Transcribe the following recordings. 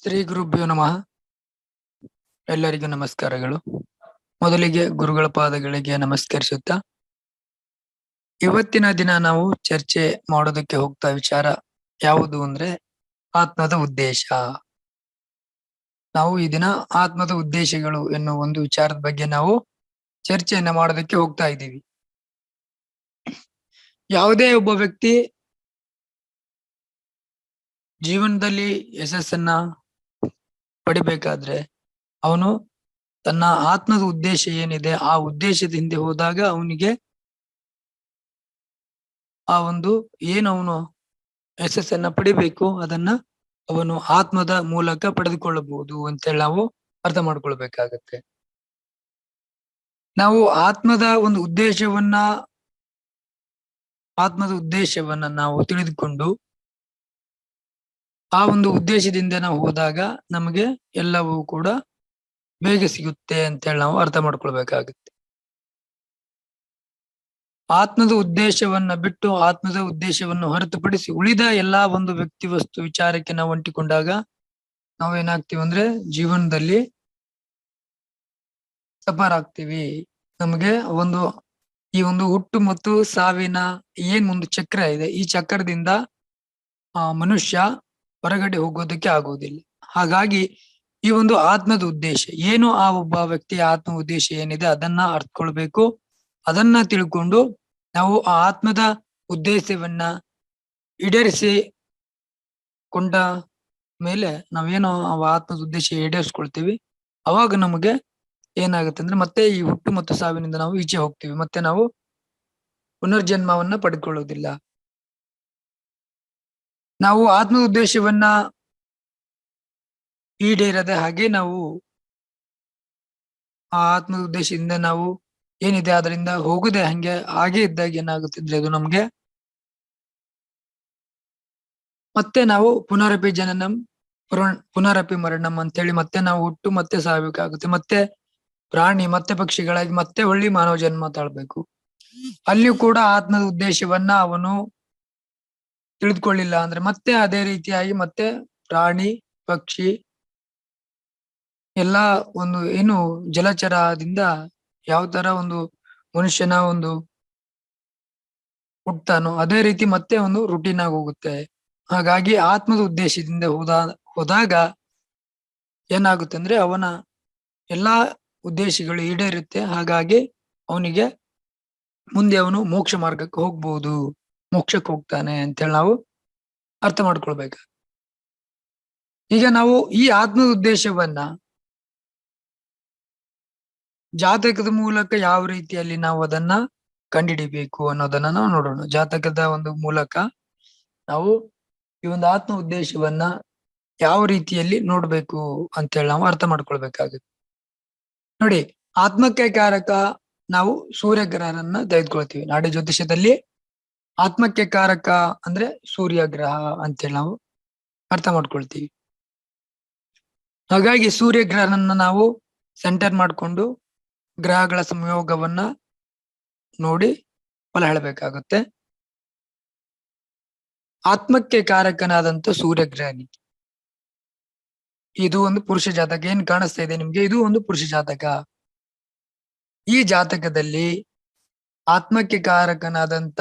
ಶ್ರೀ ಗುರುಭ್ಯೋ ನಮಃ. ಎಲ್ಲರಿಗೂ ನಮಸ್ಕಾರಗಳು. ಮೊದಲಿಗೆ ಗುರುಗಳ ಪಾದಗಳಿಗೆ ನಮಸ್ಕರಿಸುತ್ತಾ ಇವತ್ತಿನ ದಿನ ನಾವು ಚರ್ಚೆ ಮಾಡೋದಕ್ಕೆ ಹೋಗ್ತಾ ವಿಚಾರ ಯಾವುದು ಅಂದ್ರೆ ಆತ್ಮದ ಉದ್ದೇಶ. ನಾವು ಈ ದಿನ ಆತ್ಮದ ಉದ್ದೇಶಗಳು ಎನ್ನುವ ಒಂದು ವಿಚಾರದ ಬಗ್ಗೆ ನಾವು ಚರ್ಚೆಯನ್ನ ಮಾಡೋದಕ್ಕೆ ಹೋಗ್ತಾ ಇದ್ದೀವಿ. ಯಾವುದೇ ಒಬ್ಬ ವ್ಯಕ್ತಿ ಜೀವನದಲ್ಲಿ ಯಶಸ್ಸನ್ನ ಪಡಿಬೇಕಾದ್ರೆ ಅವನು ತನ್ನ ಆತ್ಮದ ಉದ್ದೇಶ ಏನಿದೆ ಆ ಉದ್ದೇಶದ ಹಿಂದೆ ಹೋದಾಗ ಅವನಿಗೆ ಆ ಒಂದು ಏನು ಅವನು ಯಶಸ್ಸನ್ನ ಪಡಿಬೇಕು ಅದನ್ನ ಅವನು ಆತ್ಮದ ಮೂಲಕ ಪಡೆದುಕೊಳ್ಳಬಹುದು ಅಂತೇಳಿ ನಾವು ಅರ್ಥ ಮಾಡ್ಕೊಳ್ಬೇಕಾಗತ್ತೆ. ನಾವು ಆತ್ಮದ ಉದ್ದೇಶವನ್ನ ನಾವು ತಿಳಿದುಕೊಂಡು ಆ ಒಂದು ಉದ್ದೇಶದಿಂದ ನಾವು ಹೋದಾಗ ನಮಗೆ ಎಲ್ಲವೂ ಕೂಡ ಬೇಗ ಸಿಗುತ್ತೆ ಅಂತೇಳಿ ನಾವು ಅರ್ಥ ಮಾಡ್ಕೊಳ್ಬೇಕಾಗುತ್ತೆ. ಆತ್ಮದ ಉದ್ದೇಶವನ್ನ ಬಿಟ್ಟು ಆತ್ಮದ ಉದ್ದೇಶವನ್ನು ಹೊರತುಪಡಿಸಿ ಉಳಿದ ಎಲ್ಲಾ ಒಂದು ವ್ಯಕ್ತಿ ವಸ್ತು ವಿಚಾರಕ್ಕೆ ನಾವು ಅಂಟಿಕೊಂಡಾಗ ನಾವೇನಾಗ್ತೀವಿ ಅಂದ್ರೆ ಜೀವನದಲ್ಲಿ ಸಫರ್ ಆಗ್ತೀವಿ. ನಮಗೆ ಈ ಒಂದು ಹುಟ್ಟು ಮತ್ತು ಸಾವಿನ ಏನ್ ಒಂದು ಚಕ್ರ ಇದೆ, ಈ ಚಕ್ರದಿಂದ ಮನುಷ್ಯ ಹೊರಗಡೆ ಹೋಗೋದಕ್ಕೆ ಆಗುವುದಿಲ್ಲ. ಹಾಗಾಗಿ ಈ ಒಂದು ಆತ್ಮದ ಉದ್ದೇಶ ಏನು, ಆ ಒಬ್ಬ ವ್ಯಕ್ತಿಯ ಆತ್ಮ ಉದ್ದೇಶ ಏನಿದೆ ಅದನ್ನ ಅರ್ಥಕೊಳ್ಬೇಕು. ಅದನ್ನ ತಿಳ್ಕೊಂಡು ನಾವು ಆ ಆತ್ಮದ ಉದ್ದೇಶವನ್ನ ಈಡೇರಿಸಿಕೊಂಡ ಮೇಲೆ ನಾವೇನೋ ಆ ಆತ್ಮದ ಉದ್ದೇಶ ಈಡೇರಿಸ್ಕೊಳ್ತೀವಿ. ಅವಾಗ ನಮಗೆ ಏನಾಗುತ್ತೆ ಅಂದ್ರೆ ಮತ್ತೆ ಈ ಹುಟ್ಟು ಮತ್ತು ಸಾವಿನಿಂದ ನಾವು ಈಚೆ ಹೋಗ್ತೀವಿ, ಮತ್ತೆ ನಾವು ಪುನರ್ಜನ್ಮವನ್ನ ಪಡೆದುಕೊಳ್ಳುವುದಿಲ್ಲ. ನಾವು ಆತ್ಮದ ಉದ್ದೇಶವನ್ನ ಈಡೇರದೆ ಹಾಗೆ ನಾವು ಆ ಆತ್ಮದ ಉದ್ದೇಶದಿಂದ ನಾವು ಏನಿದೆ ಅದರಿಂದ ಹೋಗದೆ ಹಾಗೆ ಇದ್ದಾಗ ಏನಾಗುತ್ತಿದ್ರೆ ಅದು ನಮ್ಗೆ ಮತ್ತೆ ನಾವು ಪುನರಪಿ ಜನನಂ ಪುನರಪಿ ಮರಣಂ ಅಂತೇಳಿ ಮತ್ತೆ ನಾವು ಹುಟ್ಟು ಮತ್ತೆ ಸಾಯಬೇಕಾಗುತ್ತೆ. ಮತ್ತೆ ಪ್ರಾಣಿ ಮತ್ತೆ ಪಕ್ಷಿಗಳಾಗಿ ಮತ್ತೆ ಒಳ್ಳಿ ಮಾನವ ಜನ್ಮ ತಾಳ್ಬೇಕು. ಅಲ್ಲಿಯೂ ಕೂಡ ಆತ್ಮದ ಉದ್ದೇಶವನ್ನ ಅವನು ತಿಳಿದುಕೊಳ್ಳಿಲ್ಲ ಅಂದ್ರೆ ಮತ್ತೆ ಅದೇ ರೀತಿಯಾಗಿ ಮತ್ತೆ ಪ್ರಾಣಿ ಪಕ್ಷಿ ಎಲ್ಲಾ ಒಂದು ಏನು ಜಲಚರದಿಂದ ಯಾವ ತರ ಒಂದು ಮನುಷ್ಯನ ಒಂದು ಹುಟ್ತಾನೋ ಅದೇ ರೀತಿ ಮತ್ತೆ ಒಂದು ರುಟೀನ್ ಆಗಿ ಹೋಗುತ್ತೆ. ಹಾಗಾಗಿ ಆತ್ಮದ ಉದ್ದೇಶದಿಂದ ಹೋದಾಗ ಏನಾಗುತ್ತೆ ಅಂದ್ರೆ ಅವನ ಎಲ್ಲಾ ಉದ್ದೇಶಗಳು ಈಡೇರುತ್ತೆ. ಹಾಗಾಗಿ ಅವನಿಗೆ ಮುಂದೆ ಅವನು ಮೋಕ್ಷ ಮಾರ್ಗಕ್ಕೆ ಹೋಗ್ಬಹುದು, ಮೋಕ್ಷಕ್ಕೆ ಹೋಗ್ತಾನೆ ಅಂತೇಳಿ ನಾವು ಅರ್ಥ ಮಾಡ್ಕೊಳ್ಬೇಕು. ಈಗ ನಾವು ಈ ಆತ್ಮದ ಉದ್ದೇಶವನ್ನ ಜಾತಕದ ಮೂಲಕ ಯಾವ ರೀತಿಯಲ್ಲಿ ನಾವು ಅದನ್ನ ಕಂಡುಹಿಡಿಬೇಕು ಅನ್ನೋದನ್ನ ನಾವು ನೋಡೋಣ. ಜಾತಕದ ಒಂದು ಮೂಲಕ ನಾವು ಈ ಒಂದು ಆತ್ಮ ಉದ್ದೇಶವನ್ನ ಯಾವ ರೀತಿಯಲ್ಲಿ ನೋಡ್ಬೇಕು ಅಂತೇಳಿ ನಾವು ಅರ್ಥ ಮಾಡ್ಕೊಳ್ಬೇಕಾಗುತ್ತೆ. ನೋಡಿ, ಆತ್ಮಕ್ಕೆ ಕಾರಕ ನಾವು ಸೂರ್ಯಗ್ರಹರನ್ನ ತೆಗೆದುಕೊಳ್ತೀವಿ. ನಾಡಿ ಜ್ಯೋತಿಷದಲ್ಲಿ ಆತ್ಮಕ್ಕೆ ಕಾರಕ ಅಂದ್ರೆ ಸೂರ್ಯಗ್ರಹ ಅಂತೇಳಿ ನಾವು ಅರ್ಥ ಮಾಡ್ಕೊಳ್ತೀವಿ. ಹಾಗಾಗಿ ಸೂರ್ಯಗ್ರಹನನ್ನ ನಾವು ಸೆಂಟರ್ ಮಾಡಿಕೊಂಡು ಗ್ರಹಗಳ ಸಂಯೋಗವನ್ನ ನೋಡಿ ಫಲ ಹೇಳಬೇಕಾಗುತ್ತೆ. ಆತ್ಮಕ್ಕೆ ಕಾರಕನಾದಂತ ಸೂರ್ಯಗ್ರಹನಿಗೆ ಇದು ಒಂದು ಪುರುಷ ಜಾತಕ. ಏನ್ ಕಾಣಿಸ್ತಾ ಇದೆ ನಿಮ್ಗೆ, ಇದು ಒಂದು ಪುರುಷ ಜಾತಕ. ಈ ಜಾತಕದಲ್ಲಿ ಆತ್ಮಕ್ಕೆ ಕಾರಕನಾದಂತ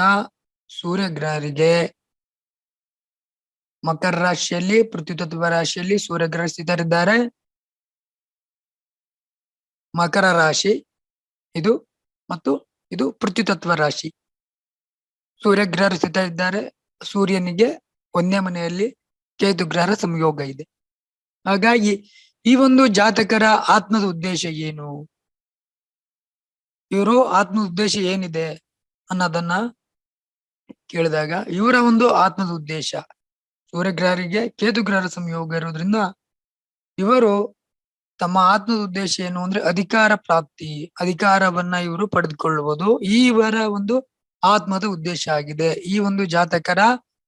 ಸೂರ್ಯಗ್ರಹರಿಗೆ ಮಕರ ರಾಶಿಯಲ್ಲಿ, ಪೃಥ್ವಿ ತತ್ವ ರಾಶಿಯಲ್ಲಿ ಸೂರ್ಯಗ್ರಹ ಸ್ಥಿತರಿದ್ದಾರೆ. ಮಕರ ರಾಶಿ ಇದು ಮತ್ತು ಇದು ಪೃಥ್ವಿ ತತ್ವ ರಾಶಿ. ಸೂರ್ಯಗ್ರಹರು ಸ್ಥಿತ ಇದ್ದಾರೆ. ಸೂರ್ಯನಿಗೆ 1ನೇ ಮನೆಯಲ್ಲಿ ಕೇತು ಗ್ರಹರ ಸಂಯೋಗ ಇದೆ. ಹಾಗಾಗಿ ಈ ಒಂದು ಜಾತಕರ ಆತ್ಮದ ಉದ್ದೇಶ ಏನು, ಇವರು ಆತ್ಮದ ಉದ್ದೇಶ ಏನಿದೆ ಅನ್ನೋದನ್ನ ಕೇಳಿದಾಗ ಇವರ ಒಂದು ಆತ್ಮದ ಉದ್ದೇಶ, ಸೂರ್ಯಗ್ರಹರಿಗೆ ಕೇತು ಗ್ರಹರ ಸಂಯೋಗ ಇರೋದ್ರಿಂದ ಇವರು ತಮ್ಮ ಆತ್ಮದ ಉದ್ದೇಶ ಏನು ಅಂದ್ರೆ ಅಧಿಕಾರ ಪ್ರಾಪ್ತಿ, ಅಧಿಕಾರವನ್ನ ಇವರು ಪಡೆದುಕೊಳ್ಳುವುದು ಇವರ ಒಂದು ಆತ್ಮದ ಉದ್ದೇಶ ಆಗಿದೆ. ಈ ಒಂದು ಜಾತಕರ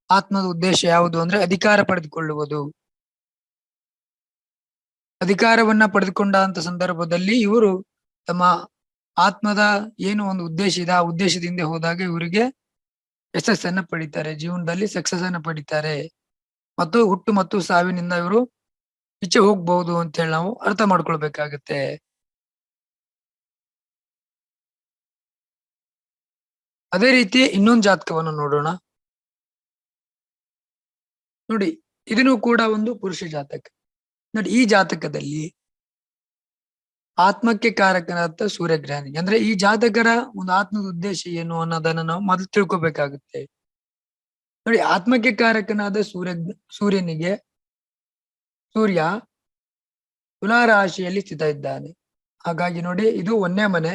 ಆತ್ಮದ ಉದ್ದೇಶ ಯಾವುದು ಅಂದ್ರೆ ಅಧಿಕಾರ ಪಡೆದುಕೊಳ್ಳುವುದು. ಅಧಿಕಾರವನ್ನ ಪಡೆದುಕೊಂಡಂತ ಸಂದರ್ಭದಲ್ಲಿ ಇವರು ತಮ್ಮ ಆತ್ಮದ ಏನು ಒಂದು ಉದ್ದೇಶ ಇದೆ ಆ ಉದ್ದೇಶದಿಂದ ಹೋದಾಗ ಇವರಿಗೆ ಯಶಸ್ಸನ್ನ ಪಡಿತಾರೆ, ಜೀವನದಲ್ಲಿ ಸಕ್ಸಸ್ ಅನ್ನ ಪಡಿತಾರೆ ಮತ್ತು ಹುಟ್ಟು ಮತ್ತು ಸಾವಿನಿಂದ ಇವರು ಈಚೆ ಹೋಗ್ಬಹುದು ಅಂತ ಹೇಳಿ ನಾವು ಅರ್ಥ ಮಾಡ್ಕೊಳ್ಬೇಕಾಗತ್ತೆ. ಅದೇ ರೀತಿ ಇನ್ನೊಂದು ಜಾತಕವನ್ನು ನೋಡೋಣ. ನೋಡಿ, ಇದನ್ನು ಕೂಡ ಒಂದು ಪುರುಷ ಜಾತಕ. ನೋಡಿ, ಈ ಜಾತಕದಲ್ಲಿ ಆತ್ಮಕ್ಕೆ ಕಾರಕನಾದ ಸೂರ್ಯಗ್ರಹನಿಗೆ, ಅಂದ್ರೆ ಈ ಜಾತಕರ ಒಂದು ಆತ್ಮದ ಉದ್ದೇಶ ಏನು ಅನ್ನೋದನ್ನ ನಾವು ಮೊದಲು ತಿಳ್ಕೊಬೇಕಾಗುತ್ತೆ. ನೋಡಿ, ಆತ್ಮಕ್ಕೆ ಕಾರಕನಾದ ಸೂರ್ಯನಿಗೆ ಸೂರ್ಯ ತುಲಾ ರಾಶಿಯಲ್ಲಿ ಸ್ಥಿತ ಇದ್ದಾನೆ. ಹಾಗಾಗಿ ನೋಡಿ, ಇದು 1ನೇ ಮನೆ.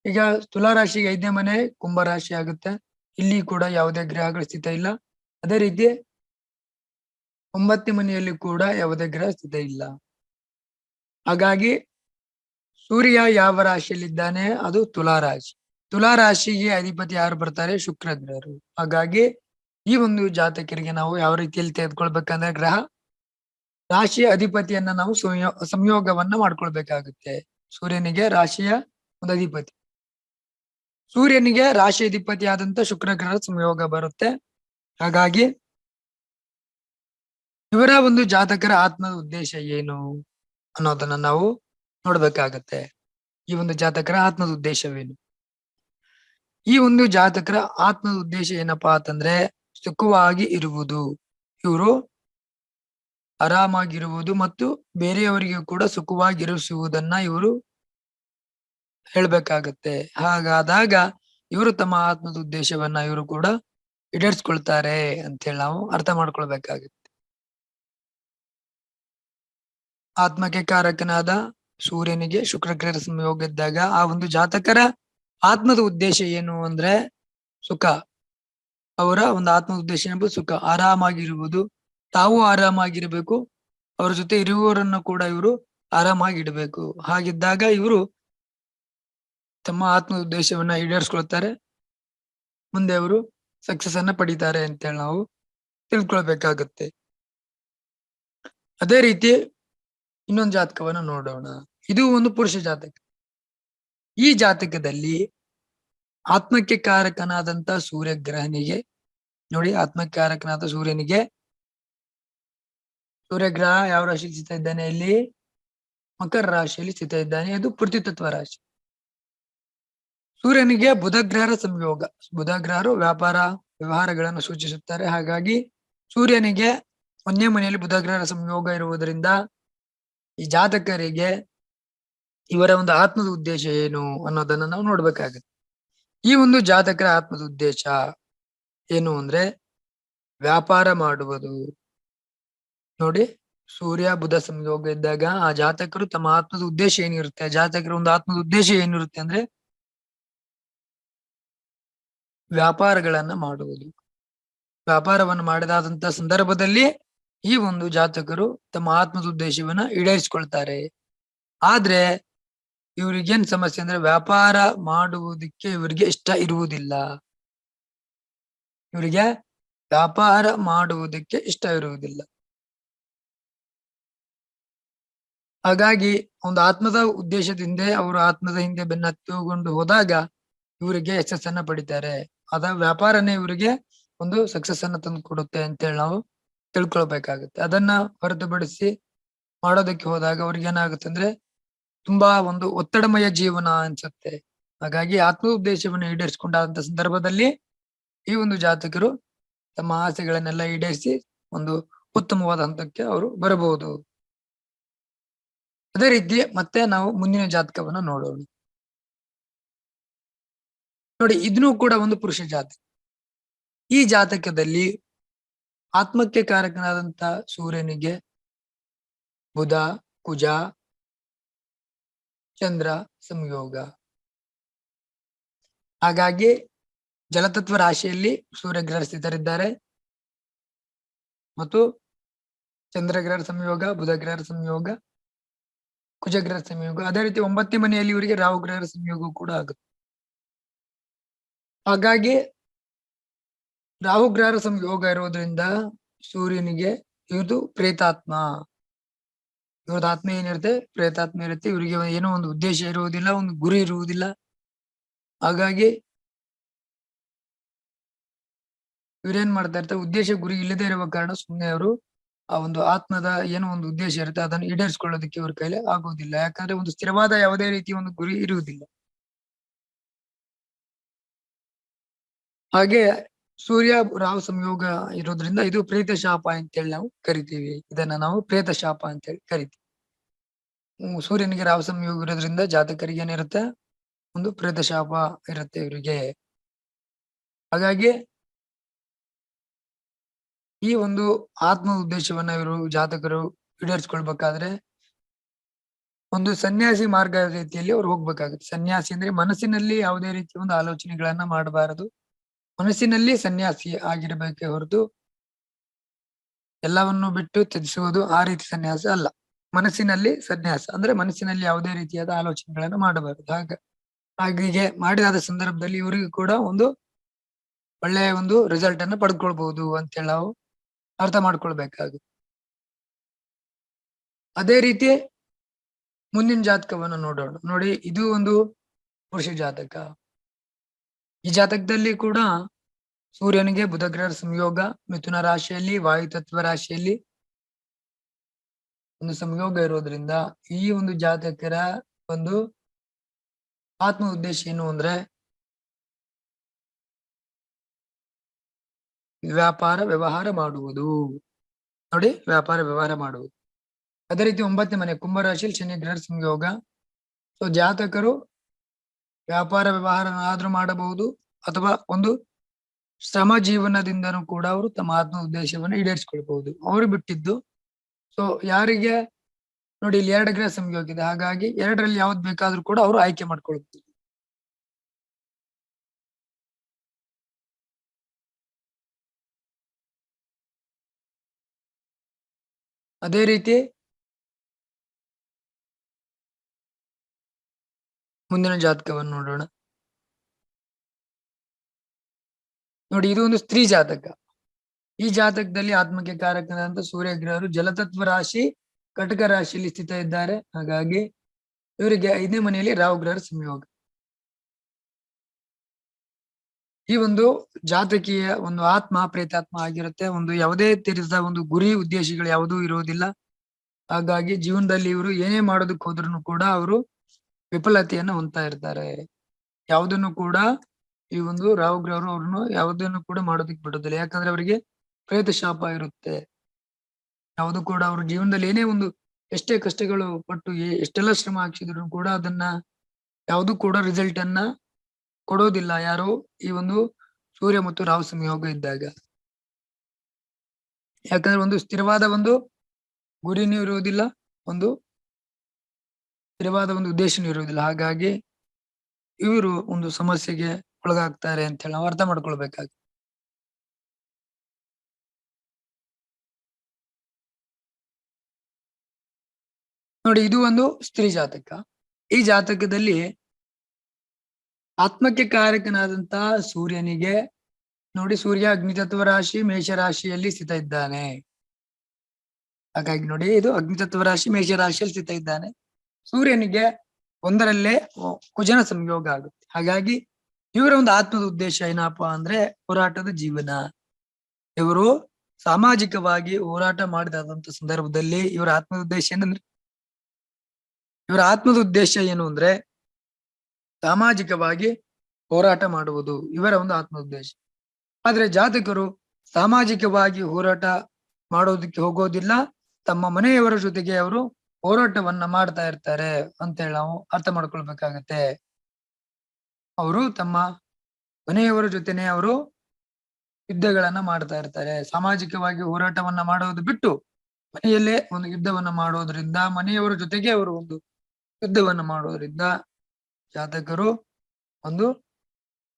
ಈಗ ತುಲಾ ರಾಶಿಗೆ 5ನೇ ಮನೆ ಕುಂಭ ರಾಶಿ ಆಗುತ್ತೆ. ಇಲ್ಲಿ ಕೂಡ ಯಾವುದೇ ಗ್ರಹಗಳು ಸ್ಥಿತ ಇಲ್ಲ. ಅದೇ ರೀತಿ 9ನೇ ಮನೆಯಲ್ಲಿ ಕೂಡ ಯಾವುದೇ ಗ್ರಹ ಸ್ಥಿತ ಇಲ್ಲ. ಹಾಗಾಗಿ ಸೂರ್ಯ ಯಾವ ರಾಶಿಯಲ್ಲಿದ್ದಾನೆ? ಅದು ತುಲಾ ರಾಶಿ. ತುಲಾ ರಾಶಿಗೆ ಅಧಿಪತಿ ಯಾರು ಬರ್ತಾರೆ? ಶುಕ್ರ ಗ್ರಹರು. ಹಾಗಾಗಿ ಈ ಒಂದು ಜಾತಕರಿಗೆ ನಾವು ಯಾವ ರೀತಿಯಲ್ಲಿ ತೆಗೆದುಕೊಳ್ಬೇಕಂದ್ರೆ, ಗ್ರಹ ರಾಶಿಯ ಅಧಿಪತಿಯನ್ನ ನಾವು ಸಂಯೋಗವನ್ನ ಮಾಡ್ಕೊಳ್ಬೇಕಾಗುತ್ತೆ. ಸೂರ್ಯನಿಗೆ ರಾಶಿಯ ಒಂದು ಅಧಿಪತಿ, ಸೂರ್ಯನಿಗೆ ರಾಶಿ ಅಧಿಪತಿ ಆದಂತ ಶುಕ್ರ ಗ್ರಹ ಸಂಯೋಗ ಬರುತ್ತೆ. ಹಾಗಾಗಿ ಇವರ ಒಂದು ಜಾತಕರ ಆತ್ಮದ ಉದ್ದೇಶ ಏನು ಅನ್ನೋದನ್ನ ನಾವು ನೋಡ್ಬೇಕಾಗತ್ತೆ. ಈ ಒಂದು ಜಾತಕರ ಆತ್ಮದ ಉದ್ದೇಶವೇನು? ಈ ಒಂದು ಜಾತಕರ ಆತ್ಮದ ಉದ್ದೇಶ ಏನಪ್ಪಾ ಅಂತಂದ್ರೆ, ಸುಖವಾಗಿ ಇರುವುದು. ಇವರು ಆರಾಮಾಗಿರುವುದು ಮತ್ತು ಬೇರೆಯವರಿಗೆ ಕೂಡ ಸುಖವಾಗಿರಿಸುವುದನ್ನ ಇವರು ಹೇಳ್ಬೇಕಾಗತ್ತೆ. ಹಾಗಾದಾಗ ಇವರು ತಮ್ಮ ಆತ್ಮದ ಉದ್ದೇಶವನ್ನ ಇವರು ಕೂಡ ಈಡೇರಿಸ್ಕೊಳ್ತಾರೆ ಅಂತ ಹೇಳಿ ನಾವು ಅರ್ಥ ಮಾಡ್ಕೊಳ್ಬೇಕಾಗುತ್ತೆ. ಆತ್ಮಕ್ಕೆ ಕಾರಕನಾದ ಸೂರ್ಯನಿಗೆ ಶುಕ್ರ ಗ್ರಹ ಸಂಯೋಗ ಇದ್ದಾಗ ಆ ಒಂದು ಜಾತಕರ ಆತ್ಮದ ಉದ್ದೇಶ ಏನು ಅಂದ್ರೆ ಸುಖ. ಅವರ ಒಂದು ಆತ್ಮದ ಉದ್ದೇಶ ಎಂಬುದು ಸುಖ, ಆರಾಮಾಗಿರುವುದು. ತಾವು ಆರಾಮಾಗಿರ್ಬೇಕು, ಅವ್ರ ಜೊತೆ ಇರುವವರನ್ನ ಕೂಡ ಇವರು ಆರಾಮಾಗಿಡ್ಬೇಕು. ಹಾಗಿದ್ದಾಗ ಇವರು ತಮ್ಮ ಆತ್ಮದ ಉದ್ದೇಶವನ್ನ ಈಡೇರಿಸ್ಕೊಳ್ತಾರೆ, ಮುಂದೆ ಅವರು ಸಕ್ಸಸ್ ಅನ್ನ ಪಡಿತಾರೆ ಅಂತೇಳಿ ನಾವು ತಿಳ್ಕೊಳ್ಬೇಕಾಗತ್ತೆ. ಅದೇ ರೀತಿ ಇನ್ನೊಂದು ಜಾತಕವನ್ನ ನೋಡೋಣ. ಇದು ಒಂದು ಪುರುಷ ಜಾತಕ. ಈ ಜಾತಕದಲ್ಲಿ ಆತ್ಮಕ್ಕೆ ಕಾರಕನಾದಂತ ಸೂರ್ಯಗ್ರಹನಿಗೆ, ನೋಡಿ, ಆತ್ಮಕ್ಕೆ ಕಾರಕನಾದ ಸೂರ್ಯನಿಗೆ ಸೂರ್ಯಗ್ರಹ ಯಾವ ರಾಶಿಯಲ್ಲಿ ಸ್ಥಿತ ಇದ್ದಾನೆ? ಇಲ್ಲಿ ಮಕರ ರಾಶಿಯಲ್ಲಿ ಸ್ಥಿತ ಇದ್ದಾನೆ. ಅದು ಪೃಥ್ವಿ ತತ್ವ ರಾಶಿ. ಸೂರ್ಯನಿಗೆ ಬುಧ ಗ್ರಹರ ಸಂಯೋಗ. ಬುಧ ಗ್ರಹರು ವ್ಯಾಪಾರ ವ್ಯವಹಾರಗಳನ್ನು ಸೂಚಿಸುತ್ತಾರೆ. ಹಾಗಾಗಿ ಸೂರ್ಯನಿಗೆ 1ನೇ ಮನೆಯಲ್ಲಿ ಬುಧ ಗ್ರಹರ ಸಂಯೋಗ ಇರುವುದರಿಂದ ಈ ಜಾತಕರಿಗೆ ಇವರ ಒಂದು ಆತ್ಮದ ಉದ್ದೇಶ ಏನು ಅನ್ನೋದನ್ನ ನಾವು ನೋಡ್ಬೇಕಾಗತ್ತೆ. ಈ ಒಂದು ಜಾತಕರ ಆತ್ಮದ ಉದ್ದೇಶ ಏನು ಅಂದ್ರೆ ವ್ಯಾಪಾರ ಮಾಡುವುದು. ನೋಡಿ, ಸೂರ್ಯ ಬುಧ ಸಂಯೋಗ ಇದ್ದಾಗ ಆ ಜಾತಕರು ತಮ್ಮ ಆತ್ಮದ ಉದ್ದೇಶ ಏನಿರುತ್ತೆ, ಜಾತಕರ ಒಂದು ಆತ್ಮದ ಉದ್ದೇಶ ಏನಿರುತ್ತೆ ಅಂದ್ರೆ ವ್ಯಾಪಾರಗಳನ್ನ ಮಾಡುವುದು. ವ್ಯಾಪಾರವನ್ನು ಮಾಡಿದಾದಂತ ಸಂದರ್ಭದಲ್ಲಿ ಈ ಒಂದು ಜಾತಕರು ತಮ್ಮ ಆತ್ಮದ ಉದ್ದೇಶವನ್ನ ಈಡೇರಿಸಿಕೊಳ್ತಾರೆ. ಆದ್ರೆ ಇವ್ರಿಗೇನ್ ಸಮಸ್ಯೆ ಅಂದ್ರೆ ವ್ಯಾಪಾರ ಮಾಡುವುದಕ್ಕೆ ಇವರಿಗೆ ಇಷ್ಟ ಇರುವುದಿಲ್ಲ. ಇವರಿಗೆ ವ್ಯಾಪಾರ ಮಾಡುವುದಕ್ಕೆ ಇಷ್ಟ ಇರುವುದಿಲ್ಲ. ಹಾಗಾಗಿ ಒಂದು ಆತ್ಮದ ಉದ್ದೇಶದಿಂದ ಅವರು ಆತ್ಮದ ಹಿಂದೆ ಬೆನ್ನತ್ತಿಕೊಂಡು ಹೋದಾಗ ಇವರಿಗೆ ಯಶಸ್ಸನ್ನ ಪಡಿತಾರೆ. ಅದ ವ್ಯಾಪಾರನೇ ಇವರಿಗೆ ಒಂದು ಸಕ್ಸಸ್ ಅನ್ನ ತಂದು ಕೊಡುತ್ತೆ ಅಂತೇಳಿ ನಾವು ತಿಳ್ಕೊಳ್ಬೇಕಾಗುತ್ತೆ. ಅದನ್ನ ಹೊರತುಪಡಿಸಿ ಮಾಡೋದಕ್ಕೆ ಹೋದಾಗ ಅವ್ರಿಗೆ ಏನಾಗುತ್ತೆ ಅಂದ್ರೆ ತುಂಬಾ ಒಂದು ಒತ್ತಡಮಯ ಜೀವನ ಅನ್ಸುತ್ತೆ. ಹಾಗಾಗಿ ಆತ್ಮ ಉದ್ದೇಶವನ್ನು ಈಡೇರಿಸಿಕೊಂಡಂತ ಸಂದರ್ಭದಲ್ಲಿ ಈ ಒಂದು ಜಾತಕರು ತಮ್ಮ ಆಸೆಗಳನ್ನೆಲ್ಲ ಈಡೇರಿಸಿ ಒಂದು ಉತ್ತಮವಾದ ಹಂತಕ್ಕೆ ಅವರು ಬರಬಹುದು. ಅದೇ ರೀತಿ ಮತ್ತೆ ನಾವು ಮುಂದಿನ ಜಾತಕವನ್ನ ನೋಡೋಣ. ನೋಡಿ, ಇದನ್ನು ಕೂಡ ಒಂದು ಪುರುಷ ಜಾತಕ. ಈ ಜಾತಕದಲ್ಲಿ ಆತ್ಮಕ್ಕೆ ಕಾರಕನಾದಂತ ಸೂರ್ಯನಿಗೆ ಬುಧ, ಕುಜ, ಚಂದ್ರ ಸಂಯೋಗ. ಹಾಗಾಗಿ ಜಲತತ್ವ ರಾಶಿಯಲ್ಲಿ ಸೂರ್ಯಗ್ರಹ ಸ್ಥಿತರಿದ್ದಾರೆ ಮತ್ತು ಚಂದ್ರಗ್ರಹ ಸಂಯೋಗ, ಬುಧಗ್ರಹ ಸಂಯೋಗ, ಕುಜಗ್ರಹ ಸಂಯೋಗ. ಅದೇ ರೀತಿ 9ನೇ ಮನೆಯಲ್ಲಿ ಇವರಿಗೆ ರಾಹುಗ್ರಹರ ಸಂಯೋಗ ಕೂಡ ಆಗುತ್ತೆ. ಹಾಗಾಗಿ ರಾಹುಗ್ರಹರ ಸಂಯೋಗ ಇರೋದ್ರಿಂದ ಸೂರ್ಯನಿಗೆ ಇವ್ರದು ಪ್ರೇತಾತ್ಮ. ಇವ್ರದ್ದು ಆತ್ಮ ಏನಿರುತ್ತೆ? ಪ್ರೇತಾತ್ಮ ಇರುತ್ತೆ. ಇವರಿಗೆ ಏನೋ ಒಂದು ಉದ್ದೇಶ ಇರುವುದಿಲ್ಲ, ಒಂದು ಗುರಿ ಇರುವುದಿಲ್ಲ. ಹಾಗಾಗಿ ಇವ್ರೇನ್ ಮಾಡ್ತಾ ಇರ್ತಾರೆ, ಉದ್ದೇಶ ಗುರಿ ಇಲ್ಲದೆ ಇರುವ ಕಾರಣ ಸುಮ್ಮನೆ ಅವರು ಆ ಒಂದು ಆತ್ಮದ ಏನೋ ಒಂದು ಉದ್ದೇಶ ಇರುತ್ತೆ ಅದನ್ನು ಈಡೇರಿಸಿಕೊಳ್ಳೋದಕ್ಕೆ ಇವ್ರ ಕೈಲಿ ಆಗುವುದಿಲ್ಲ. ಯಾಕಂದ್ರೆ ಒಂದು ಸ್ಥಿರವಾದ ಯಾವುದೇ ರೀತಿಯ ಒಂದು ಗುರಿ ಇರುವುದಿಲ್ಲ. ಹಾಗೆ ಸೂರ್ಯ ರಾಹು ಸಂಯೋಗ ಇರೋದ್ರಿಂದ ಇದು ಪ್ರೇತ ಶಾಪ ಅಂತೇಳಿ ನಾವು ಕರಿತೀವಿ. ಇದನ್ನ ನಾವು ಪ್ರೇತ ಶಾಪ ಅಂತೇಳಿ ಕರಿತೀವಿ. ಸೂರ್ಯನಿಗೆ ರಾಹು ಸಂಯೋಗ ಇರೋದ್ರಿಂದ ಜಾತಕರಿಗೆ ಏನಿರುತ್ತೆ, ಒಂದು ಪ್ರೇತ ಶಾಪ ಇರುತ್ತೆ ಇವರಿಗೆ. ಹಾಗಾಗಿ ಈ ಒಂದು ಆತ್ಮ ಉದ್ದೇಶವನ್ನ ಇವರು ಜಾತಕರು ಈಡೇರಿಸ್ಕೊಳ್ಬೇಕಾದ್ರೆ ಒಂದು ಸನ್ಯಾಸಿ ಮಾರ್ಗ ರೀತಿಯಲ್ಲಿ ಅವ್ರು ಹೋಗ್ಬೇಕಾಗುತ್ತೆ. ಸನ್ಯಾಸಿ ಅಂದ್ರೆ ಮನಸ್ಸಿನಲ್ಲಿ ಯಾವುದೇ ರೀತಿಯ ಒಂದು ಆಲೋಚನೆಗಳನ್ನ ಮಾಡಬಾರದು. ಮನಸ್ಸಿನಲ್ಲಿ ಸನ್ಯಾಸಿ ಆಗಿರಬೇಕೇ ಹೊರತು ಎಲ್ಲವನ್ನು ಬಿಟ್ಟು ತ್ಯಜಿಸುವುದು ಆ ರೀತಿ ಸನ್ಯಾಸ ಅಲ್ಲ. ಮನಸ್ಸಿನಲ್ಲಿ ಸನ್ಯಾಸ ಅಂದ್ರೆ ಮನಸ್ಸಿನಲ್ಲಿ ಯಾವುದೇ ರೀತಿಯಾದ ಆಲೋಚನೆಗಳನ್ನ ಮಾಡಬಾರದು. ಹಾಗೆ ಮಾಡಿದಾದ ಸಂದರ್ಭದಲ್ಲಿ ಇವರಿಗೂ ಕೂಡ ಒಂದು ಒಳ್ಳೆಯ ಒಂದು ರಿಸಲ್ಟ್ ಅನ್ನು ಪಡ್ಕೊಳ್ಬಹುದು ಅಂತೇಳಿ ನಾವು ಅರ್ಥ ಮಾಡ್ಕೊಳ್ಬೇಕಾಗುತ್ತೆ. ಅದೇ ರೀತಿ ಮುಂದಿನ ಜಾತಕವನ್ನು ನೋಡೋಣ. ನೋಡಿ, ಇದು ಒಂದು ಪುರುಷ ಜಾತಕ. ಈ ಜಾತಕದಲ್ಲಿ ಕೂಡ ಸೂರ್ಯನಿಗೆ ಬುಧ ಗ್ರಹದ ಸಂಯೋಗ, ಮಿಥುನ ರಾಶಿಯಲ್ಲಿ ವಾಯುತತ್ವ ರಾಶಿಯಲ್ಲಿ ಒಂದು ಸಂಯೋಗ ಇರೋದ್ರಿಂದ ಈ ಒಂದು ಜಾತಕರ ಒಂದು ಆತ್ಮ ಉದ್ದೇಶ ಏನು ಅಂದ್ರೆ ವ್ಯಾಪಾರ ವ್ಯವಹಾರ ಮಾಡುವುದು. ನೋಡಿ, ವ್ಯಾಪಾರ ವ್ಯವಹಾರ ಮಾಡುವುದು. ಅದೇ ರೀತಿ 9ನೇ ಮನೆ ಕುಂಭರಾಶಿಯಲ್ಲಿ ಶನಿ ಗ್ರಹದ ಸಂಯೋಗ. ಸೊ ಜಾತಕರು ವ್ಯಾಪಾರ ವ್ಯವಹಾರ ಆದ್ರೂ ಮಾಡಬಹುದು ಅಥವಾ ಒಂದು ಶ್ರಮ ಜೀವನದಿಂದನೂ ಕೂಡ ಅವರು ತಮ್ಮ ಆತ್ಮ ಉದ್ದೇಶವನ್ನು ಈಡೇರಿಸಿಕೊಳ್ಬಹುದು. ಅವರು ಬಿಟ್ಟಿದ್ದು ಸೊ ಯಾರಿಗೆ ನೋಡಿ, ಇಲ್ಲಿ 2 ಗ್ರಹ ಸಂಯೋಗ ಇದೆ. ಹಾಗಾಗಿ 2ರಲ್ಲಿ ಯಾವ್ದು ಬೇಕಾದ್ರೂ ಕೂಡ ಅವರು ಆಯ್ಕೆ ಮಾಡ್ಕೊಳ್ಬಹುದು. ಅದೇ ರೀತಿ ಮುಂದಿನ ಜಾತಕವನ್ನು ನೋಡೋಣ. ನೋಡಿ, ಇದು ಒಂದು ಸ್ತ್ರೀ ಜಾತಕ. ಈ ಜಾತಕದಲ್ಲಿ ಆತ್ಮಕ್ಕೆ ಕಾರಕನಾದಂತ ಸೂರ್ಯ ಗ್ರಹರು ಜಲತತ್ವ ರಾಶಿ ಕಟಕ ರಾಶಿಯಲ್ಲಿ ಸ್ಥಿತ ಇದ್ದಾರೆ. ಹಾಗಾಗಿ ಇವರಿಗೆ 5ನೇ ಮನೆಯಲ್ಲಿ ರಾಹು ಗ್ರಹರ ಸಂಯೋಗ. ಈ ಒಂದು ಜಾತಕೀಯ ಒಂದು ಆತ್ಮ ಪ್ರೇತಾತ್ಮ ಆಗಿರುತ್ತೆ. ಒಂದು ಯಾವುದೇ ತೀರಿದ ಒಂದು ಗುರಿ ಉದ್ದೇಶಗಳು ಯಾವುದೂ ಇರುವುದಿಲ್ಲ. ಹಾಗಾಗಿ ಜೀವನದಲ್ಲಿ ಇವರು ಏನೇ ಮಾಡೋದಕ್ಕೆ ಹೋದ್ರು ಕೂಡ ಅವರು ವಿಫಲತೆಯನ್ನು ಹೊಂದ್ತಾ ಇರ್ತಾರೆ. ಯಾವುದನ್ನು ಕೂಡ ಈ ಒಂದು ರಾಹು ಗ್ರಹರು ಅವ್ರನ್ನು ಯಾವುದನ್ನು ಕೂಡ ಮಾಡೋದಕ್ಕೆ ಬಿಡೋದಿಲ್ಲ. ಯಾಕಂದ್ರೆ ಅವರಿಗೆ ಪ್ರೇತ ಶಾಪ ಇರುತ್ತೆ. ಯಾವುದು ಕೂಡ ಅವ್ರ ಜೀವನದಲ್ಲಿ ಏನೇ ಒಂದು ಎಷ್ಟೇ ಕಷ್ಟಗಳು ಪಟ್ಟು ಎಷ್ಟೆಲ್ಲ ಶ್ರಮ ಹಾಕಿದ್ರು ಕೂಡ ಅದನ್ನ ಯಾವುದು ಕೂಡ ರಿಸಲ್ಟ್ ಅನ್ನ ಕೊಡೋದಿಲ್ಲ. ಯಾರು ಈ ಒಂದು ಸೂರ್ಯ ಮತ್ತು ರಾಹು ಸಂಯೋಗ ಇದ್ದಾಗ. ಯಾಕಂದ್ರೆ ಒಂದು ಸ್ಥಿರವಾದ ಒಂದು ಗುರಿನೂ ಇರುವುದಿಲ್ಲ, ಒಂದು ಸ್ಥಿರವಾದ ಒಂದು ಉದ್ದೇಶನೂ ಇರುವುದಿಲ್ಲ. ಹಾಗಾಗಿ ಇವರು ಒಂದು ಸಮಸ್ಯೆಗೆ ಒಳಗಾಗ್ತಾರೆ ಅಂತ ಹೇಳಿ ನಾವು ಅರ್ಥ ಮಾಡ್ಕೊಳ್ಬೇಕಾಗುತ್ತೆ. ನೋಡಿ, ಇದು ಒಂದು ಸ್ತ್ರೀ ಜಾತಕ. ಈ ಜಾತಕದಲ್ಲಿ ಆತ್ಮಕ್ಕೆ ಕಾರಕನಾದಂತಹ ಸೂರ್ಯನಿಗೆ ನೋಡಿ, ಸೂರ್ಯ ಅಗ್ನಿತತ್ವ ರಾಶಿ ಮೇಷರಾಶಿಯಲ್ಲಿ ಸ್ಥಿತ ಇದ್ದಾನೆ. ಹಾಗಾಗಿ ನೋಡಿ, ಇದು ಅಗ್ನಿತತ್ವ ರಾಶಿ ಮೇಷರಾಶಿಯಲ್ಲಿ ಸ್ಥಿತ ಇದ್ದಾನೆ. ಸೂರ್ಯನಿಗೆ 1ರಲ್ಲೇ ಕುಜನ ಸಂಯೋಗ ಆಗುತ್ತೆ. ಹಾಗಾಗಿ ಇವರ ಒಂದು ಆತ್ಮದ ಉದ್ದೇಶ ಏನಪ್ಪಾ ಅಂದ್ರೆ ಹೋರಾಟದ ಜೀವನ. ಇವರು ಸಾಮಾಜಿಕವಾಗಿ ಹೋರಾಟ ಮಾಡಿದಂತ ಸಂದರ್ಭದಲ್ಲಿ ಇವರ ಆತ್ಮದ ಉದ್ದೇಶ ಏನಂದ್ರೆ ಏನು ಅಂದ್ರೆ ಸಾಮಾಜಿಕವಾಗಿ ಹೋರಾಟ ಮಾಡುವುದು ಇವರ ಒಂದು ಆತ್ಮ ಉದ್ದೇಶ. ಆದ್ರೆ ಜಾತಕರು ಸಾಮಾಜಿಕವಾಗಿ ಹೋರಾಟ ಮಾಡೋದಕ್ಕೆ ಹೋಗೋದಿಲ್ಲ. ತಮ್ಮ ಮನೆಯವರ ಜೊತೆಗೆ ಅವರು ಹೋರಾಟವನ್ನ ಮಾಡ್ತಾ ಇರ್ತಾರೆ ಅಂತೇಳಿ ನಾವು ಅರ್ಥ ಮಾಡ್ಕೊಳ್ಬೇಕಾಗತ್ತೆ. ಅವರು ತಮ್ಮ ಮನೆಯವರ ಜೊತೆನೆ ಅವರು ಯುದ್ಧಗಳನ್ನ ಮಾಡ್ತಾ ಇರ್ತಾರೆ. ಸಾಮಾಜಿಕವಾಗಿ ಹೋರಾಟವನ್ನ ಮಾಡೋದು ಬಿಟ್ಟು ಮನೆಯಲ್ಲೇ ಒಂದು ಯುದ್ಧವನ್ನ ಮಾಡೋದ್ರಿಂದ, ಮನೆಯವರ ಜೊತೆಗೆ ಅವರು ಒಂದು ಯುದ್ಧವನ್ನ ಮಾಡೋದ್ರಿಂದ ಜಾತಕರು ಒಂದು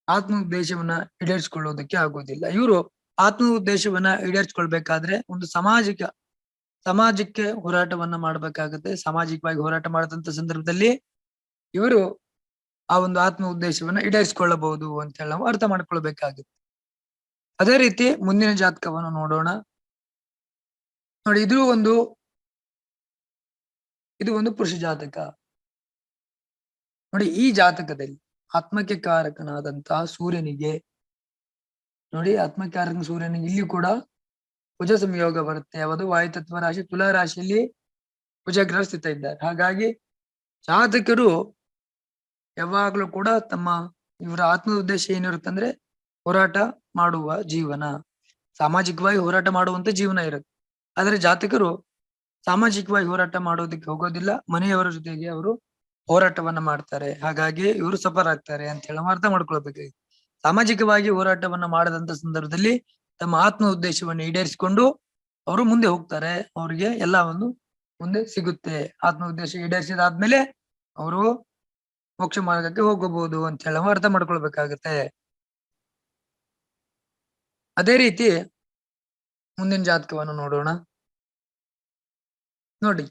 ಆತ್ಮ ಉದ್ದೇಶವನ್ನ ಈಡೇರಿಸಿಕೊಳ್ಳೋದಕ್ಕೆ ಆಗೋದಿಲ್ಲ. ಇವರು ಆತ್ಮ ಉದ್ದೇಶವನ್ನ ಈಡೇರಿಸಿಕೊಳ್ಬೇಕಾದ್ರೆ ಒಂದು ಸಮಾಜಕ್ಕೆ ಹೋರಾಟವನ್ನ ಮಾಡ್ಬೇಕಾಗುತ್ತೆ. ಸಾಮಾಜಿಕವಾಗಿ ಹೋರಾಟ ಮಾಡದಂತ ಸಂದರ್ಭದಲ್ಲಿ ಇವರು ಆ ಒಂದು ಆತ್ಮ ಉದ್ದೇಶವನ್ನ ಈಡೇರಿಸಿಕೊಳ್ಳಬಹುದು ಅಂತ ಹೇಳಿ ನಾವು ಅರ್ಥ ಮಾಡ್ಕೊಳ್ಬೇಕಾಗುತ್ತೆ. ಅದೇ ರೀತಿ ಮುಂದಿನ ಜಾತಕವನ್ನು ನೋಡೋಣ. ನೋಡಿ, ಇದು ಒಂದು ಪುರುಷ ಜಾತಕ. ನೋಡಿ, ಈ ಜಾತಕದಲ್ಲಿ ಆತ್ಮಕ್ಕೆ ಕಾರಕನಾದಂತಹ ಸೂರ್ಯನಿಗೆ ನೋಡಿ, ಆತ್ಮಕಾರಕ ಸೂರ್ಯನಿಗೆ ಇಲ್ಲಿ ಕೂಡ ಕುಜ ಸಂಯೋಗ ಬರುತ್ತೆ. ಯಾವುದು ವಾಯುತತ್ವ ರಾಶಿ ತುಲಾ ರಾಶಿಯಲ್ಲಿ ಕುಜಗ್ರಹ ಸ್ಥಿತ ಇದ್ದಾರೆ. ಹಾಗಾಗಿ ಜಾತಕರು ಯಾವಾಗ್ಲೂ ಕೂಡ ತಮ್ಮ ಇವರ ಆತ್ಮದ ಉದ್ದೇಶ ಏನಿರುತ್ತೆ ಅಂದ್ರೆ ಹೋರಾಟ ಮಾಡುವ ಜೀವನ, ಸಾಮಾಜಿಕವಾಗಿ ಹೋರಾಟ ಮಾಡುವಂತ ಜೀವನ ಇರುತ್ತೆ. ಆದ್ರೆ ಜಾತಕರು ಸಾಮಾಜಿಕವಾಗಿ ಹೋರಾಟ ಮಾಡೋದಕ್ಕೆ ಹೋಗೋದಿಲ್ಲ, ಮನೆಯವರ ಜೊತೆಗೆ ಅವರು ಹೋರಾಟವನ್ನ ಮಾಡ್ತಾರೆ. ಹಾಗಾಗಿ ಇವರು ಸಫರ್ ಆಗ್ತಾರೆ ಅಂತ ಹೇಳಿ ನಾವು ಅರ್ಥ ಮಾಡ್ಕೊಳ್ಬೇಕು. ಸಾಮಾಜಿಕವಾಗಿ ಹೋರಾಟವನ್ನ ಮಾಡದಂತ ಸಂದರ್ಭದಲ್ಲಿ ತಮ್ಮ ಆತ್ಮ ಉದ್ದೇಶವನ್ನು ಈಡೇರಿಸಿಕೊಂಡು ಅವರು ಮುಂದೆ ಹೋಗ್ತಾರೆ. ಅವರಿಗೆ ಎಲ್ಲವನ್ನು ಮುಂದೆ ಸಿಗುತ್ತೆ. ಆತ್ಮ ಉದ್ದೇಶ ಈಡೇರಿಸಿದಾದ್ಮೇಲೆ ಅವರು ಮೋಕ್ಷ ಮಾರ್ಗಕ್ಕೆ ಹೋಗಬಹುದು ಅಂತ ಹೇಳಿ ನಾವು ಅರ್ಥ ಮಾಡ್ಕೊಳ್ಬೇಕಾಗತ್ತೆ. ಅದೇ ರೀತಿ ಮುಂದಿನ ಜಾತಕವನ್ನು ನೋಡೋಣ. ನೋಡಿ,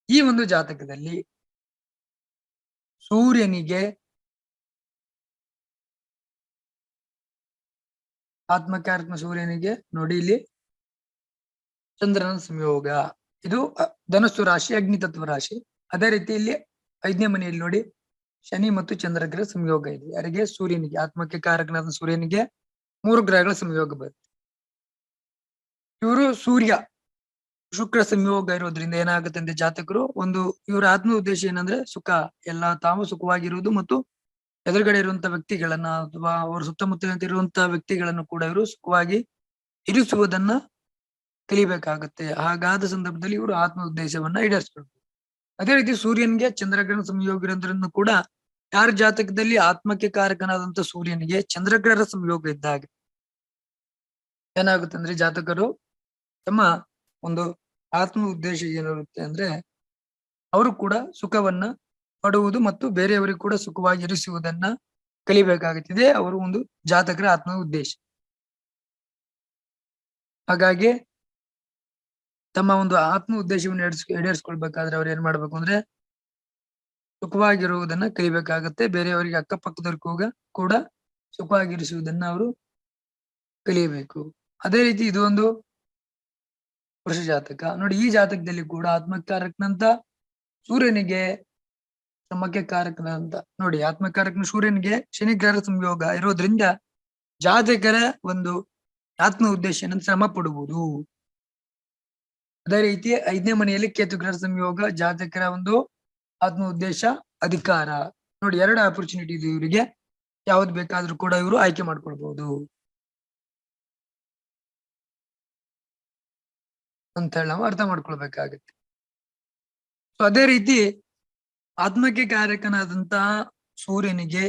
ಈ ಒಂದು ಜಾತಕದಲ್ಲಿ ಸೂರ್ಯನಿಗೆ ಆತ್ಮಕಾರಕ ಸೂರ್ಯನಿಗೆ ನೋಡಿ ಇಲ್ಲಿ ಚಂದ್ರನ ಸಂಯೋಗ. ಇದು ಧನಸ್ಸು ರಾಶಿ, ಅಗ್ನಿತತ್ವ ರಾಶಿ. ಅದೇ ರೀತಿ ಇಲ್ಲಿ 5ನೇ ಮನೆಯಲ್ಲಿ ನೋಡಿ ಶನಿ ಮತ್ತು ಚಂದ್ರಗ್ರಹ ಸಂಯೋಗ ಇದೆ. ಯಾರಿಗೆ? ಸೂರ್ಯನಿಗೆ, ಆತ್ಮಕ್ಕೆ ಕಾರಕನಾದ ಸೂರ್ಯನಿಗೆ 3 ಗ್ರಹಗಳ ಸಂಯೋಗ ಬರುತ್ತೆ. ಇವರು ಸೂರ್ಯ ಶುಕ್ರ ಸಂಯೋಗ ಇರೋದ್ರಿಂದ ಏನಾಗುತ್ತೆ ಅಂದ್ರೆ ಜಾತಕರು ಒಂದು ಇವರ ಆತ್ಮ ಉದ್ದೇಶ ಏನಂದ್ರೆ ಸುಖ, ಎಲ್ಲ ತಾವು ಸುಖವಾಗಿರುವುದು ಮತ್ತು ಎದುರುಗಡೆ ಇರುವಂತ ವ್ಯಕ್ತಿಗಳನ್ನ ಅಥವಾ ಅವರ ಸುತ್ತಮುತ್ತಲಿನ ಇರುವಂತಹ ವ್ಯಕ್ತಿಗಳನ್ನು ಕೂಡ ಇವರು ಸುಖವಾಗಿ ಇರಿಸುವುದನ್ನ ಕಲಿಬೇಕಾಗುತ್ತೆ. ಹಾಗಾದ ಸಂದರ್ಭದಲ್ಲಿ ಇವರು ಆತ್ಮ ಉದ್ದೇಶವನ್ನ ಈಡೇರಿಸ್ಕೊಳ್ಬೇಕು. ಅದೇ ರೀತಿ ಸೂರ್ಯನಿಗೆ ಚಂದ್ರಗ್ರಹಣ ಸಂಯೋಗ ಇರೋದ್ರಿಂದ ಕೂಡ ಯಾರ ಜಾತಕದಲ್ಲಿ ಆತ್ಮಕ್ಕೆ ಕಾರಕನಾದಂತ ಸೂರ್ಯನಿಗೆ ಚಂದ್ರಗ್ರಹಣ ಸಂಯೋಗ ಇದ್ದಾಗ ಏನಾಗುತ್ತೆ ಅಂದ್ರೆ ಜಾತಕರು ತಮ್ಮ ಒಂದು ಆತ್ಮ ಉದ್ದೇಶ ಏನಿರುತ್ತೆ ಅಂದ್ರೆ ಅವರು ಕೂಡ ಸುಖವನ್ನ ಪಡುವುದು ಮತ್ತು ಬೇರೆಯವರಿಗೆ ಕೂಡ ಸುಖವಾಗಿ ಇರಿಸುವುದನ್ನ ಕಲಿಬೇಕಾಗುತ್ತಿದೆ ಅವರು ಒಂದು ಜಾತಕರ ಆತ್ಮ ಉದ್ದೇಶ. ಹಾಗಾಗಿ ತಮ್ಮ ಒಂದು ಆತ್ಮ ಉದ್ದೇಶವನ್ನು ಈಡೇರಿಸ್ಕೊಳ್ಬೇಕಾದ್ರೆ ಅವ್ರು ಏನ್ ಮಾಡ್ಬೇಕು ಅಂದ್ರೆ ಸುಖವಾಗಿರುವುದನ್ನ ಕಲಿಬೇಕಾಗತ್ತೆ. ಬೇರೆಯವರಿಗೆ ಅಕ್ಕಪಕ್ಕದವ್ರಿಗೆ ಕೂಡ ಸುಖವಾಗಿರಿಸುವುದನ್ನ ಅವರು ಕಲಿಯಬೇಕು. ಅದೇ ರೀತಿ ಇದು ಒಂದು ವೃಷ ಜಾತಕ. ನೋಡಿ, ಈ ಜಾತಕದಲ್ಲಿ ಕೂಡ ಆತ್ಮಕಾರಕನಂತ ಸೂರ್ಯನಿಗೆ ಶ್ರಮಕ್ಕೆ ಕಾರಕನಂತ ನೋಡಿ ಆತ್ಮಕಾರಕನ ಸೂರ್ಯನಿಗೆ ಶನಿ ಗ್ರಹ ಸಂಯೋಗ ಇರೋದ್ರಿಂದ ಜಾತಕರ ಒಂದು ಆತ್ಮ ಉದ್ದೇಶ ಏನಂತ ಶ್ರಮ ಪಡುವುದು. ಅದೇ ರೀತಿ 5ನೇ ಮನೆಯಲ್ಲಿ ಕೇತು ಗ್ರಹ ಸಂಯೋಗ ಜಾತಕರ ಒಂದು ಆತ್ಮ ಉದ್ದೇಶ ಅಧಿಕಾರ. ನೋಡಿ, 2 ಆಪರ್ಚುನಿಟಿ ಇದೆ ಇವರಿಗೆ. ಯಾವ್ದು ಬೇಕಾದ್ರೂ ಕೂಡ ಇವರು ಆಯ್ಕೆ ಮಾಡ್ಕೊಳ್ಬಹುದು ಅಂತ ಹೇಳಿ ನಾವು ಅರ್ಥ ಮಾಡ್ಕೊಳ್ಬೇಕಾಗತ್ತೆ. ಸೊ ಅದೇ ರೀತಿ ಆತ್ಮಕ್ಕೆ ಕಾರಕನಾದಂತಹ ಸೂರ್ಯನಿಗೆ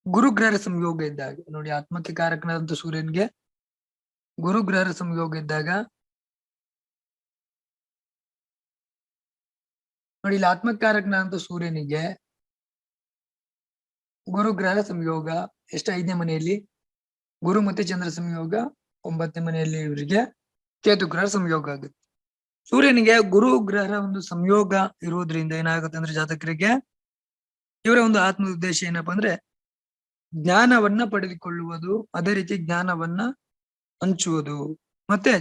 ಗುರುಗ್ರಹರ ಸಂಯೋಗ ಇದ್ದಾಗ ನೋಡಿ, ಆತ್ಮಕ್ಕೆ ಕಾರಕನಾದಂತ ಸೂರ್ಯನಿಗೆ ಗುರುಗ್ರಹರ ಸಂಯೋಗ ಇದ್ದಾಗ ನೋಡಿ, ಇಲ್ಲಿ ಆತ್ಮಕಾರಕನಾದಂತ ಸೂರ್ಯನಿಗೆ ಗುರುಗ್ರಹರ ಸಂಯೋಗ ಎಷ್ಟು? 5ನೇ ಮನೆಯಲ್ಲಿ ಗುರು ಮತ್ತೆ ಚಂದ್ರ ಸಂಯೋಗ, 9ನೇ ಮನೆಯಲ್ಲಿ ಇವರಿಗೆ ಕೇತು ಗ್ರಹ ಸಂಯೋಗ ಆಗುತ್ತೆ. ಸೂರ್ಯನಿಗೆ ಗುರು ಗ್ರಹರ ಒಂದು ಸಂಯೋಗ ಇರುವುದರಿಂದ ಏನಾಗುತ್ತೆ ಅಂದ್ರೆ ಜಾತಕರಿಗೆ ಇವರ ಒಂದು ಆತ್ಮ ಉದ್ದೇಶ ಏನಪ್ಪಾ ಅಂದ್ರೆ ಜ್ಞಾನವನ್ನ ಪಡೆದುಕೊಳ್ಳುವುದು, ಅದೇ ರೀತಿ ಜ್ಞಾನವನ್ನ ಹಂಚುವುದು ಮತ್ತೆ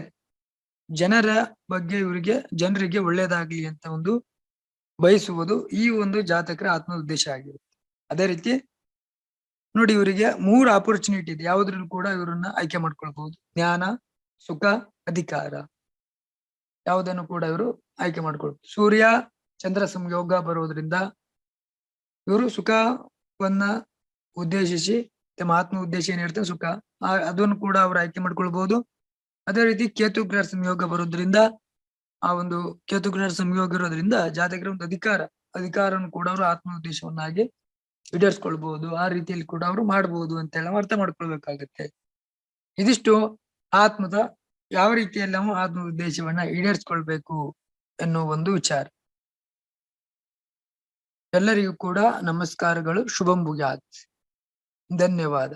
ಜನರ ಬಗ್ಗೆ ಜನರಿಗೆ ಒಳ್ಳೇದಾಗ್ಲಿ ಅಂತ ಒಂದು ಬಯಸುವುದು ಈ ಒಂದು ಜಾತಕರ ಆತ್ಮ ಉದ್ದೇಶ ಆಗಿರುತ್ತೆ. ಅದೇ ರೀತಿ ನೋಡಿ, ಇವರಿಗೆ 3 ಆಪರ್ಚುನಿಟಿ ಇದೆ. ಯಾವುದ್ರಲ್ಲೂ ಕೂಡ ಇವರನ್ನ ಆಯ್ಕೆ ಮಾಡ್ಕೊಳ್ಬಹುದು. ಜ್ಞಾನ, ಸುಖ, ಅಧಿಕಾರ ಯಾವುದನ್ನು ಕೂಡ ಇವರು ಆಯ್ಕೆ ಮಾಡ್ಕೊಳ್ಬಹುದು. ಸೂರ್ಯ ಚಂದ್ರ ಸಂಯೋಗ ಬರೋದ್ರಿಂದ ಇವರು ಸುಖವನ್ನ ಉದ್ದೇಶಿಸಿ ತಮ್ಮ ಆತ್ಮ ಉದ್ದೇಶ ಏನಿರ್ತದೆ ಸುಖ, ಅದನ್ನು ಕೂಡ ಅವರು ಆಯ್ಕೆ ಮಾಡ್ಕೊಳ್ಬಹುದು. ಅದೇ ರೀತಿ ಕೇತು ಗ್ರಹ ಸಂಯೋಗ ಬರೋದ್ರಿಂದ ಆ ಒಂದು ಕೇತು ಗ್ರಹ ಸಂಯೋಗ ಇರೋದ್ರಿಂದ ಜಾತಕರ ಒಂದು ಅಧಿಕಾರವನ್ನು ಕೂಡ ಅವರು ಆತ್ಮ ಉದ್ದೇಶವನ್ನಾಗಿ ಈಡೇರಿಸ್ಕೊಳ್ಬಹುದು. ಆ ರೀತಿಯಲ್ಲಿ ಕೂಡ ಅವರು ಮಾಡಬಹುದು ಅಂತ ಹೇಳಿ ನಾವು ಅರ್ಥ ಮಾಡ್ಕೊಳ್ಬೇಕಾಗತ್ತೆ. ಇದಿಷ್ಟು ಆತ್ಮದ ಯಾವ ರೀತಿಯಲ್ಲಿ ನಾವು ಆತ್ಮ ಉದ್ದೇಶವನ್ನ ಈಡೇರಿಸ್ಕೊಳ್ಬೇಕು ಎನ್ನುವ ಒಂದು ವಿಚಾರ. ಎಲ್ಲರಿಗೂ ಕೂಡ ನಮಸ್ಕಾರಗಳು. ಶುಭಂ ಭೂಯಾತ್. ಧನ್ಯವಾದ.